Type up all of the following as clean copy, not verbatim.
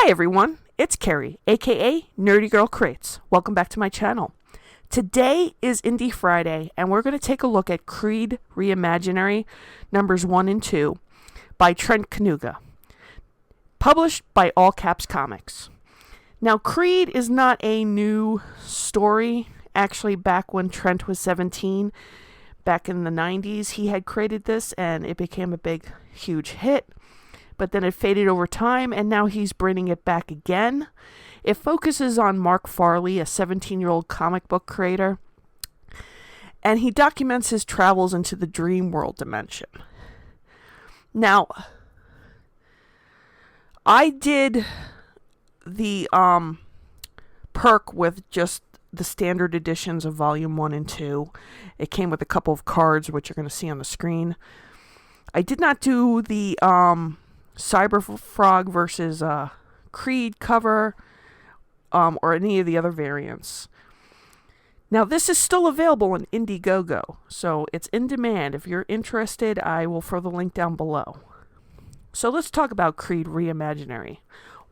Hi everyone, it's Carrie, aka Nerdy Girl Crates. Welcome back to my channel. Today is Indie Friday, and we're going to take a look at Creed Reimaginary numbers 1 and 2 by Trent Kaniuga, published by All Caps Comics. Now, Creed is not a new story. Actually, back when Trent was 17, back in the 90s, he had created this, and it became a big, huge hit. But then it faded over time, and now he's bringing it back again. It focuses on Mark Farley, a 17-year-old comic book creator, and he documents his travels into the dream world dimension. Now, I did the perk with just the standard editions of Volume 1 and 2. It came with a couple of cards, which you're going to see on the screen. I did not do the Cyberfrog versus Creed cover or any of the other variants. Now, this is still available on Indiegogo, so it's in demand. If you're interested, I will throw the link down below. So let's talk about Creed Reimaginary.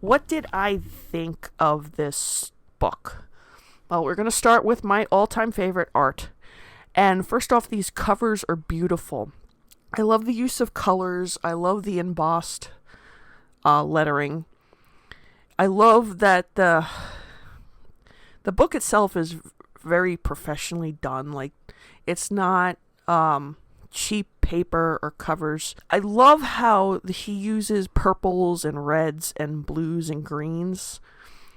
What did I think of this book? Well, we're going to start with my all-time favorite art. And first off, these covers are beautiful. I love the use of colors. I love the embossed lettering. I love that the book itself is very professionally done. Like, it's not cheap paper or covers. I love how he uses purples and reds and blues and greens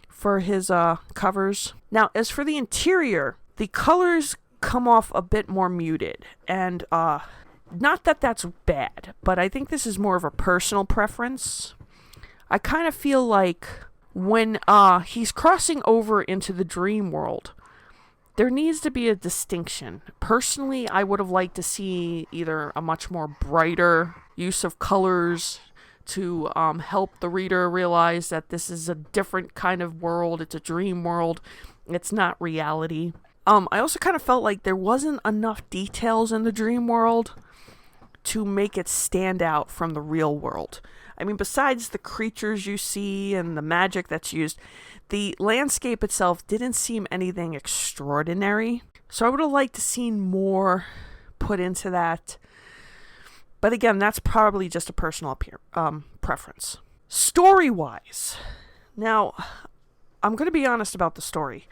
for his covers. Now, as for the interior, the colors come off a bit more muted, and not that that's bad, but I think this is more of a personal preference. I kind of feel like when he's crossing over into the dream world, there needs to be a distinction. Personally, I would have liked to see either a much more brighter use of colors to help the reader realize that this is a different kind of world. It's a dream world. It's not reality. I also kind of felt like there wasn't enough details in the dream world to make it stand out from the real world. I mean, besides the creatures you see and the magic that's used, the landscape itself didn't seem anything extraordinary. So I would have liked to see more put into that. But again, that's probably just a personal preference. Story-wise, now, I'm going to be honest about the story.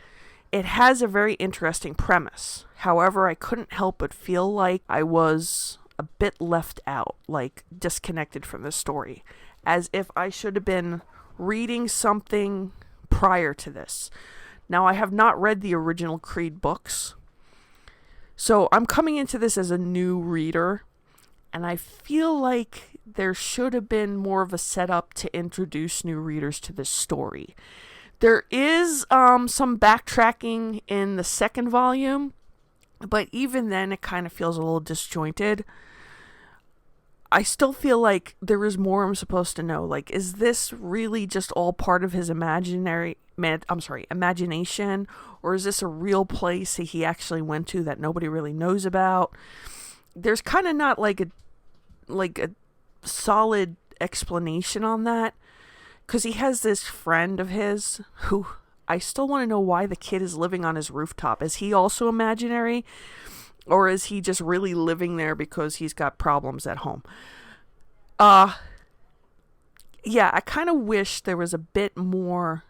It has a very interesting premise. However, I couldn't help but feel like I was a bit left out, like disconnected from the story, as if I should have been reading something prior to this. Now, I have not read the original Creed books, so I'm coming into this as a new reader, and I feel like there should have been more of a setup to introduce new readers to this story. There is some backtracking in the second volume, but even then it kind of feels a little disjointed. I still feel like there is more I'm supposed to know. Like, is this really just all part of his imagination, or is this a real place that he actually went to that nobody really knows about? There's kind of not like a solid explanation on that, because he has this friend of his who I still want to know why the kid is living on his rooftop. Is he also imaginary? Or is he just really living there because he's got problems at home? Yeah, I kind of wish there was a bit more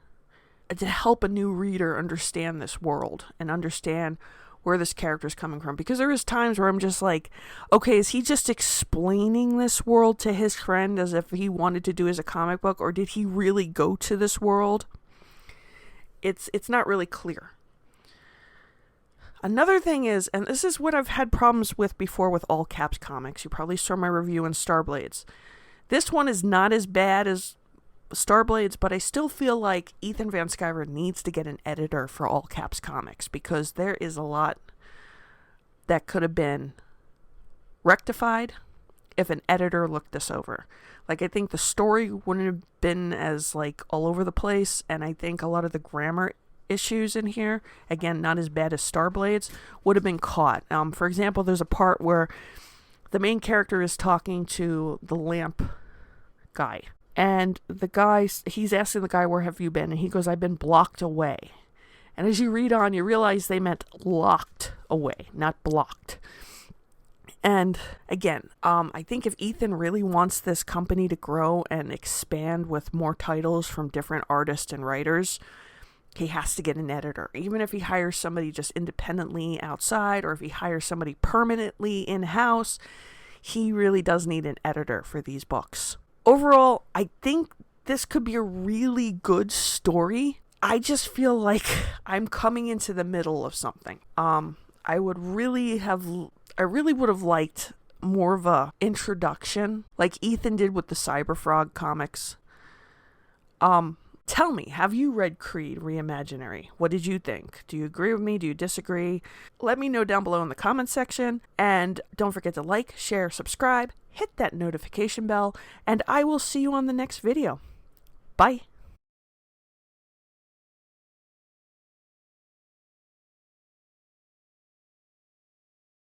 to help a new reader understand this world and understand where this character is coming from. Because there is times where I'm just like, okay, is he just explaining this world to his friend as if he wanted to do as a comic book? Or did he really go to this world? It's not really clear. Another thing is, and this is what I've had problems with before with All Caps Comics. You probably saw my review on Starblades. This one is not as bad as Starblades, but I still feel like Ethan Van Sciver needs to get an editor for All Caps Comics, because there is a lot that could have been rectified if an editor looked this over. Like, I think the story wouldn't have been as, like, all over the place, and I think a lot of the grammar issues in here, again, not as bad as Starblades, would have been caught. For example, there's a part where the main character is talking to the lamp guy, And the guy, he's asking the guy, where have you been? And he goes, I've been blocked away. And as you read on, you realize they meant locked away, not blocked. And again, I think if Ethan really wants this company to grow and expand with more titles from different artists and writers, he has to get an editor. Even if he hires somebody just independently outside, or if he hires somebody permanently in-house, he really does need an editor for these books. Overall, I think this could be a really good story. I just feel like I'm coming into the middle of something. I really would have liked more of a introduction, like Ethan did with the Cyberfrog comics. Tell me, have you read Creed Reimaginary? What did you think? Do you agree with me? Do you disagree? Let me know down below in the comments section. And don't forget to like, share, subscribe, hit that notification bell, and I will see you on the next video. Bye.